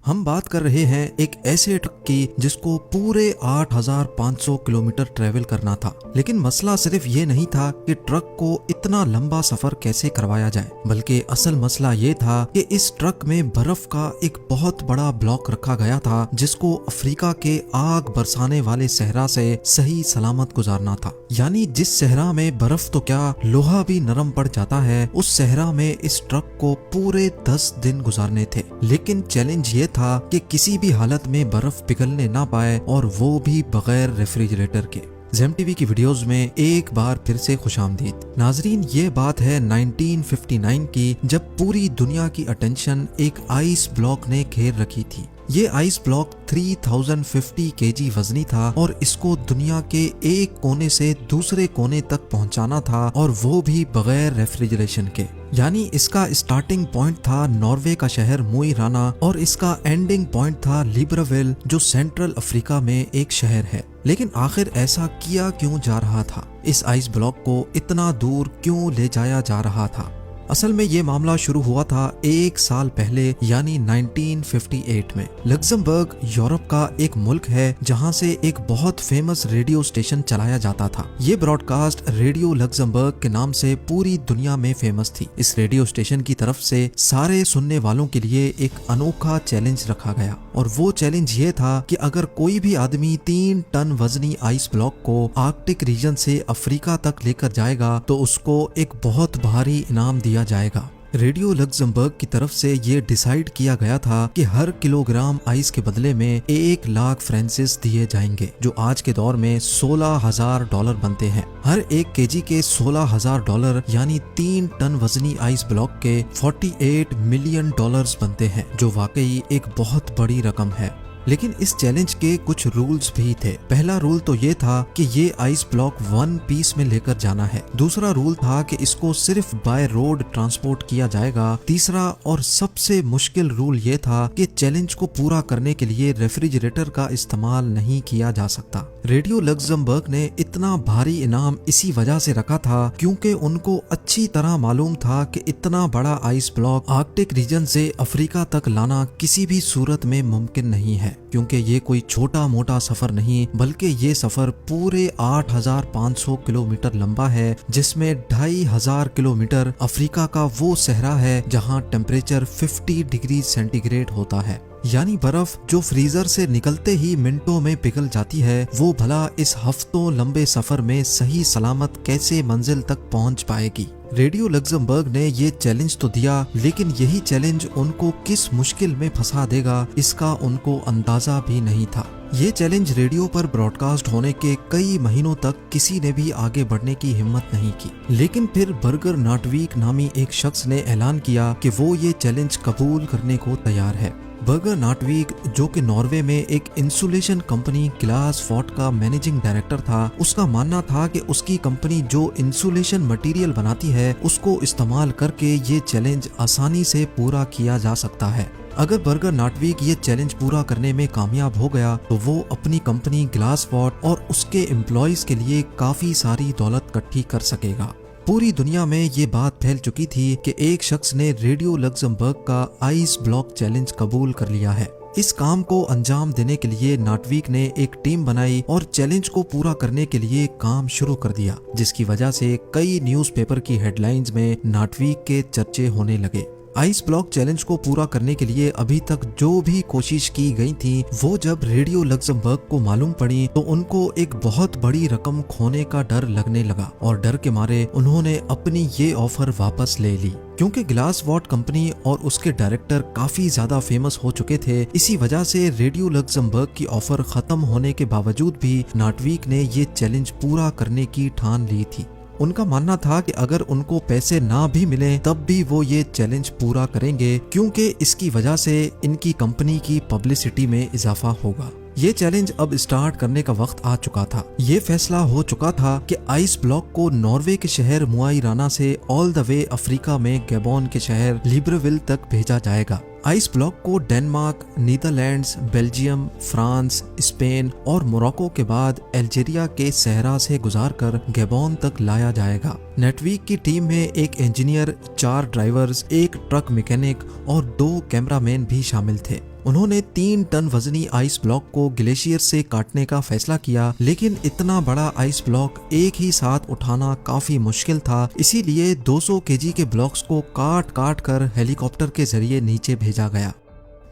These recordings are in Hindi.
हम बात कर रहे हैं एक ऐसे ट्रक की जिसको पूरे 8500 किलोमीटर ट्रेवल करना था। लेकिन मसला सिर्फ ये नहीं था कि ट्रक को इतना लंबा सफर कैसे करवाया जाए, बल्कि असल मसला ये था कि इस ट्रक में बर्फ का एक बहुत बड़ा ब्लॉक रखा गया था जिसको अफ्रीका के आग बरसाने वाले सहरा से सही सलामत गुजारना था। यानी जिस सहरा में बर्फ तो क्या लोहा भी नरम पड़ जाता है, उस सहरा में इस ट्रक को पूरे 10 दिन गुजारने थे। लेकिन चैलेंज ये था कि किसी भी हालत में बर्फ पिघलने ना पाए, और वो भी बगैर रेफ्रिजरेटर के। ज़ेम टीवी की वीडियोस में एक बार फिर से खुशामदीद। नाजरीन, ये बात है 1959 की, जब पूरी दुनिया की अटेंशन एक आइस ब्लॉक ने घेर रखी थी। ये आइस ब्लॉक 3050 केजी वजनी था और इसको दुनिया के एक कोने से दूसरे कोने तक पहुंचाना था, और वो भी बगैर रेफ्रिजरेशन के। यानी इसका स्टार्टिंग पॉइंट था नॉर्वे का शहर मोई राना, और इसका एंडिंग पॉइंट था लिब्राविल, जो सेंट्रल अफ्रीका में एक शहर है। लेकिन आखिर ऐसा किया क्यों जा रहा था? इस आइस ब्लॉक को इतना दूर क्यों ले जाया जा रहा था? असल में ये मामला शुरू हुआ था एक साल पहले, यानी 1958 में। लग्जमबर्ग यूरोप का एक मुल्क है जहां से एक बहुत फेमस रेडियो स्टेशन चलाया जाता था। ये ब्रॉडकास्ट रेडियो लग्जमबर्ग के नाम से पूरी दुनिया में फेमस थी। इस रेडियो स्टेशन की तरफ से सारे सुनने वालों के लिए एक अनोखा चैलेंज रखा गया, और वो चैलेंज ये था कि अगर कोई भी आदमी 3 टन वजनी आइस ब्लॉक को आर्कटिक रीजन से अफ्रीका तक लेकर जाएगा तो उसको एक बहुत भारी इनाम दिया जाएगा। रेडियो लग्जमबर्ग की तरफ से ये डिसाइड किया गया था कि हर किलोग्राम आइस के बदले में 1 लाख फ्रांसिस दिए जाएंगे, जो आज के दौर में $16,000 बनते हैं। हर 1 केजी के $16,000 यानी 3 टन वजनी आइस ब्लॉक के $48 मिलियन बनते हैं, जो वाकई एक बहुत बड़ी रकम है। लेकिन इस चैलेंज के कुछ रूल्स भी थे। पहला रूल तो ये था कि ये आइस ब्लॉक 1 पीस में लेकर जाना है। दूसरा रूल था कि इसको सिर्फ बाय रोड ट्रांसपोर्ट किया जाएगा। तीसरा और सबसे मुश्किल रूल ये था कि चैलेंज को पूरा करने के लिए रेफ्रिजरेटर का इस्तेमाल नहीं किया जा सकता। रेडियो लग्जमबर्ग ने इतना भारी इनाम इसी वजह से रखा था क्योंकि उनको अच्छी तरह मालूम था कि इतना बड़ा आइस ब्लॉक आर्कटिक रीजन से अफ्रीका तक लाना किसी भी सूरत में मुमकिन नहीं है, क्योंकि ये कोई छोटा मोटा सफर नहीं, बल्कि ये सफर पूरे 8500 किलोमीटर लंबा है, जिसमें 2500 किलोमीटर अफ्रीका का वो सहरा है जहां टेम्परेचर 50 डिग्री सेंटीग्रेड होता है। यानी बर्फ जो फ्रीजर से निकलते ही मिनटों में पिघल जाती है, वो भला इस हफ्तों लंबे सफर में सही सलामत कैसे मंजिल तक पहुंच पाएगी? रेडियो लग्जमबर्ग ने ये चैलेंज तो दिया, लेकिन यही चैलेंज उनको किस मुश्किल में फंसा देगा इसका उनको अंदाजा भी नहीं था। ये चैलेंज रेडियो पर ब्रॉडकास्ट होने के कई महीनों तक किसी ने भी आगे बढ़ने की हिम्मत नहीं की। लेकिन फिर बर्गर नाटवीक नामी एक शख्स ने ऐलान किया कि वो ये चैलेंज कबूल करने को तैयार है। बर्गर नाटवीक, जो कि नॉर्वे में एक इंसुलेशन कंपनी ग्लास फॉर्ट का मैनेजिंग डायरेक्टर था, उसका मानना था कि उसकी कंपनी जो इंसुलेशन मटेरियल बनाती है उसको इस्तेमाल करके ये चैलेंज आसानी से पूरा किया जा सकता है। अगर बर्गर नाटवीक ये चैलेंज पूरा करने में कामयाब हो गया तो वो अपनी कंपनी ग्लास फॉर्ट और उसके एम्प्लॉयज के लिए काफी सारी दौलत इकट्ठी कर सकेगा। पूरी दुनिया में ये बात फैल चुकी थी कि एक शख्स ने रेडियो लग्जमबर्ग का आइस ब्लॉक चैलेंज कबूल कर लिया है। इस काम को अंजाम देने के लिए नाटवीक ने एक टीम बनाई और चैलेंज को पूरा करने के लिए काम शुरू कर दिया, जिसकी वजह से कई न्यूज़पेपर की हेडलाइंस में नाटवीक के चर्चे होने लगे। आइस ब्लॉक चैलेंज को पूरा करने के लिए अभी तक जो भी कोशिश की गई थी, वो जब रेडियो लग्जमबर्ग को मालूम पड़ी तो उनको एक बहुत बड़ी रकम खोने का डर लगने लगा, और डर के मारे उन्होंने अपनी ये ऑफर वापस ले ली। क्योंकि ग्लास वॉट कंपनी और उसके डायरेक्टर काफी ज्यादा फेमस हो चुके थे, इसी वजह से रेडियो लग्जमबर्ग की ऑफर खत्म होने के बावजूद भी नाटवीक ने ये चैलेंज पूरा करने की ठान ली थी। उनका मानना था कि अगर उनको पैसे ना भी मिले तब भी वो ये चैलेंज पूरा करेंगे, क्योंकि इसकी वजह से इनकी कंपनी की पब्लिसिटी में इजाफा होगा। ये चैलेंज अब स्टार्ट करने का वक्त आ चुका था। ये फैसला हो चुका था कि आइस ब्लॉक को नॉर्वे के शहर मोई राना से ऑल द वे अफ्रीका में गैबोन के शहर लिब्राविल तक भेजा जाएगा। आइस ब्लॉक को Denmark, Netherlands, Belgium, France, Spain और मोरक्को के बाद अल्जीरिया के सहरा से गुजारकर गैबोन तक लाया जाएगा। नेटवीक की टीम में एक इंजीनियर, 4 ड्राइवर्स, एक ट्रक मैकेनिक और 2 कैमरामैन भी शामिल थे। उन्होंने 3 टन वजनी आइस ब्लॉक को ग्लेशियर से काटने का फैसला किया, लेकिन इतना बड़ा आइस ब्लॉक एक ही साथ उठाना काफी मुश्किल था। इसीलिए 200 केजी के ब्लॉक्स को काट काट कर हेलीकॉप्टर के जरिए नीचे भेजा गया।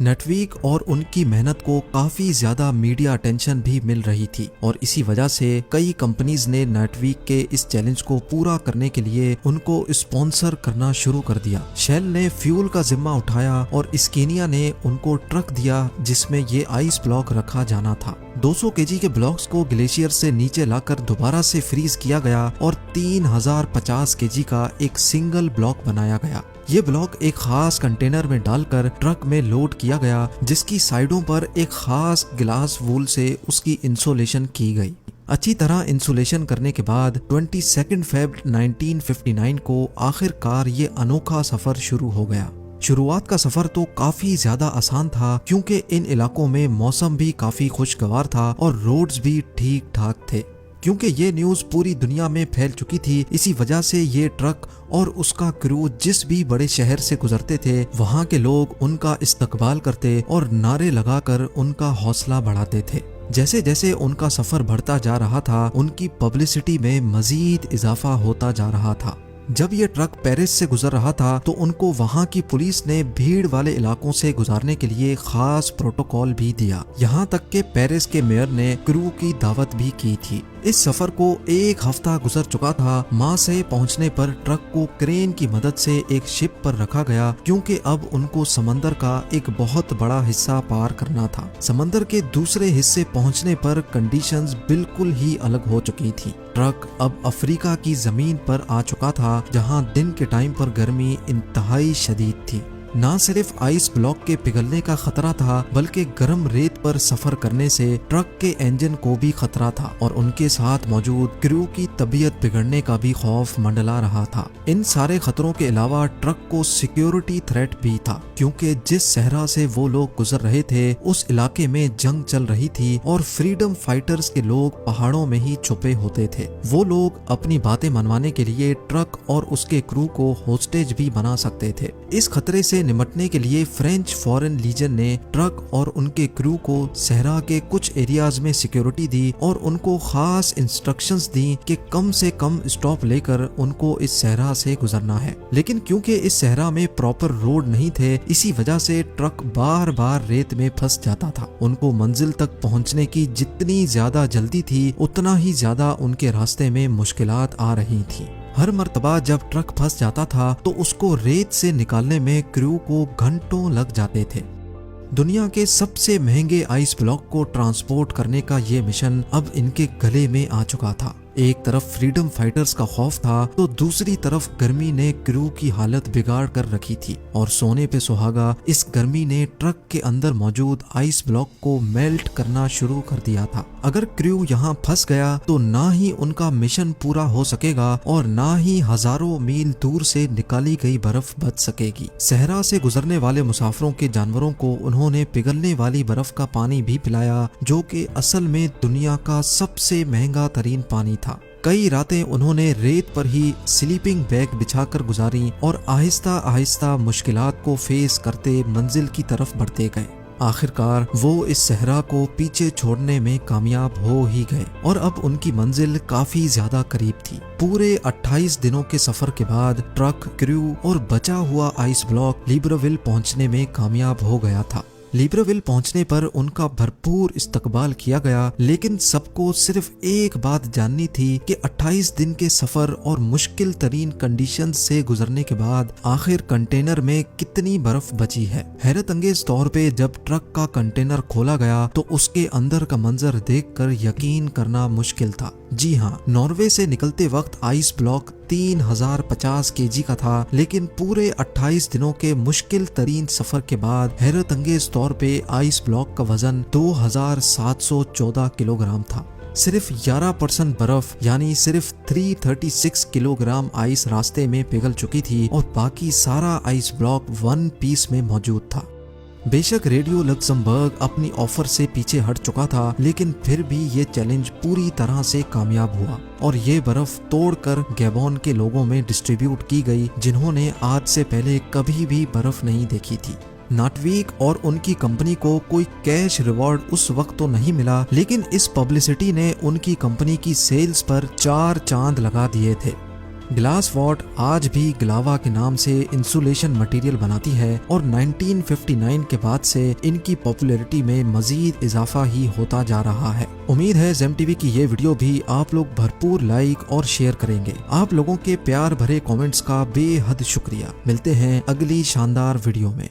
नटवीक और उनकी मेहनत को काफी ज्यादा मीडिया अटेंशन भी मिल रही थी और इसी वजह से कई कंपनीज ने नटवीक के इस चैलेंज को पूरा करने के लिए उनको स्पॉन्सर करना शुरू कर दिया। शेल ने फ्यूल का जिम्मा उठाया और स्केनिया ने उनको ट्रक दिया जिसमें ये आइस ब्लॉक रखा जाना था। 200 केजी के ब्लॉक्स को ग्लेशियर से नीचे लाकर दोबारा से फ्रीज किया गया और 3050 केजी का एक सिंगल ब्लॉक बनाया गया। ये ब्लॉक एक खास कंटेनर में डालकर ट्रक में लोड किया गया, जिसकी साइडों पर एक खास ग्लास वूल से उसकी इंसुलेशन की गई। अच्छी तरह इंसुलेशन करने के बाद 22 फरवरी 1959 को आखिरकार ये अनोखा सफर शुरू हो गया। शुरुआत का सफर तो काफी ज्यादा आसान था क्योंकि इन इलाकों में मौसम भी काफी खुशगवार था और रोड्स भी ठीक ठाक थे। क्योंकि ये न्यूज पूरी दुनिया में फैल चुकी थी, इसी वजह से ये ट्रक और उसका क्रू जिस भी बड़े शहर से गुजरते थे, वहाँ के लोग उनका इस्तकबाल करते और नारे लगाकर उनका हौसला बढ़ाते थे। जैसे जैसे उनका सफर बढ़ता जा रहा था, उनकी पब्लिसिटी में मजीद इजाफा होता जा रहा था। जब ये ट्रक पेरिस से गुजर रहा था तो उनको वहाँ की पुलिस ने भीड़ वाले इलाकों से गुजारने के लिए खास प्रोटोकॉल भी दिया। यहाँ तक के पेरिस के मेयर ने क्रू की दावत भी की थी। इस सफर को एक हफ्ता गुजर चुका था। माँ से पहुँचने पर ट्रक को क्रेन की मदद से एक शिप पर रखा गया क्योंकि अब उनको समंदर का एक बहुत बड़ा हिस्सा पार करना था। समंदर के दूसरे हिस्से पहुँचने पर कंडीशंस बिल्कुल ही अलग हो चुकी थी। ट्रक अब अफ्रीका की जमीन पर आ चुका था जहां दिन के टाइम पर गर्मी इंतहाई शदीद थी। न सिर्फ आइस ब्लॉक के पिघलने का खतरा था, बल्कि गर्म रेत पर सफर करने से ट्रक के इंजन को भी खतरा था और उनके साथ मौजूद क्रू की तबीयत बिगड़ने का भी खौफ मंडला रहा था। इन सारे खतरों के अलावा ट्रक को सिक्योरिटी थ्रेट भी था क्योंकि जिस सहरा से वो लोग गुजर रहे थे उस इलाके में जंग चल रही थी और फ्रीडम फाइटर्स के लोग पहाड़ों में ही छुपे होते थे। वो लोग अपनी बातें मनवाने के लिए ट्रक और उसके क्रू को होस्टेज भी बना सकते थे। इस खतरे से निपटने के लिए फ्रेंच फॉरेन लीजन ने ट्रक और उनके क्रू को सहरा के कुछ एरियाज में सिक्योरिटी दी और उनको खास इंस्ट्रक्शंस दी कि कम से कम स्टॉप लेकर उनको इस सहरा से गुजरना है। लेकिन क्योंकि इस सहरा में प्रॉपर रोड नहीं थे, इसी वजह से ट्रक बार बार रेत में फंस जाता था। उनको मंजिल तक पहुंचने की जितनी ज्यादा जल्दी थी, उतना ही ज्यादा उनके रास्ते में मुश्किलात आ रही थी। हर मर्तबा जब ट्रक फंस जाता था तो उसको रेत से निकालने में क्रू को घंटों लग जाते थे। दुनिया के सबसे महंगे आइस ब्लॉक को ट्रांसपोर्ट करने का ये मिशन अब इनके गले में आ चुका था। एक तरफ फ्रीडम फाइटर्स का खौफ था तो दूसरी तरफ गर्मी ने क्रू की हालत बिगाड़ कर रखी थी और सोने पे सुहागा इस गर्मी ने ट्रक के अंदर मौजूद आइस ब्लॉक को मेल्ट करना शुरू कर दिया था। अगर क्रू यहाँ फंस गया तो ना ही उनका मिशन पूरा हो सकेगा और ना ही हजारों मील दूर से निकाली गई बर्फ बच सकेगी। सहरा से गुजरने वाले मुसाफिरों के जानवरों को उन्होंने पिघलने वाली बर्फ का पानी भी पिलाया, जो कि असल में दुनिया का सबसे महंगा तरीन पानी था। कई रातें उन्होंने रेत पर ही स्लीपिंग बैग बिछाकर गुजारी और आहिस्ता आहिस्ता मुश्किलात को फेस करते मंजिल की तरफ बढ़ते गए। आखिरकार वो इस सहरा को पीछे छोड़ने में कामयाब हो ही गए और अब उनकी मंजिल काफी ज्यादा करीब थी। पूरे 28 दिनों के सफर के बाद ट्रक, क्रू और बचा हुआ आइस ब्लॉक लिब्रेविल पहुंचने में कामयाब हो गया था। लिब्रेविल पहुंचने पर उनका भरपूर इस्तकबाल किया गया, लेकिन सबको सिर्फ एक बात जाननी थी कि 28 दिन के सफर और मुश्किल तरीन कंडीशन से गुजरने के बाद आखिर कंटेनर में कितनी बर्फ बची है। हैरत अंगेज तौर पे जब ट्रक का कंटेनर खोला गया तो उसके अंदर का मंजर देखकर यकीन करना मुश्किल था। जी हाँ, नॉर्वे से निकलते वक्त आइस ब्लॉक 3050 केजी का था, लेकिन पूरे 28 दिनों के मुश्किल तरीन सफर के बाद हैरत अंगेज तौर पे आइस ब्लॉक का वजन 2714 किलोग्राम था। सिर्फ 11% बर्फ यानी सिर्फ 336 किलोग्राम आइस रास्ते में पिघल चुकी थी और बाकी सारा आइस ब्लॉक वन पीस में मौजूद था। बेशक रेडियो लक्समबर्ग अपनी ऑफर से पीछे हट चुका था, लेकिन फिर भी ये चैलेंज पूरी तरह से कामयाब हुआ और ये बर्फ तोड़कर गैबोन के लोगों में डिस्ट्रीब्यूट की गई, जिन्होंने आज से पहले कभी भी बर्फ नहीं देखी थी। नाटवीक और उनकी कंपनी को कोई कैश रिवॉर्ड उस वक्त तो नहीं मिला, लेकिन इस पब्लिसिटी ने उनकी कंपनी की सेल्स पर 4 चांद लगा दिए थे। ग्लास वॉट आज भी ग्लावा के नाम से इंसुलेशन मटेरियल बनाती है और 1959 के बाद से इनकी पॉपुलैरिटी में मजीद इजाफा ही होता जा रहा है। उम्मीद है जेम टीवी की ये वीडियो भी आप लोग भरपूर लाइक और शेयर करेंगे। आप लोगों के प्यार भरे कमेंट्स का बेहद शुक्रिया। मिलते हैं अगली शानदार वीडियो में।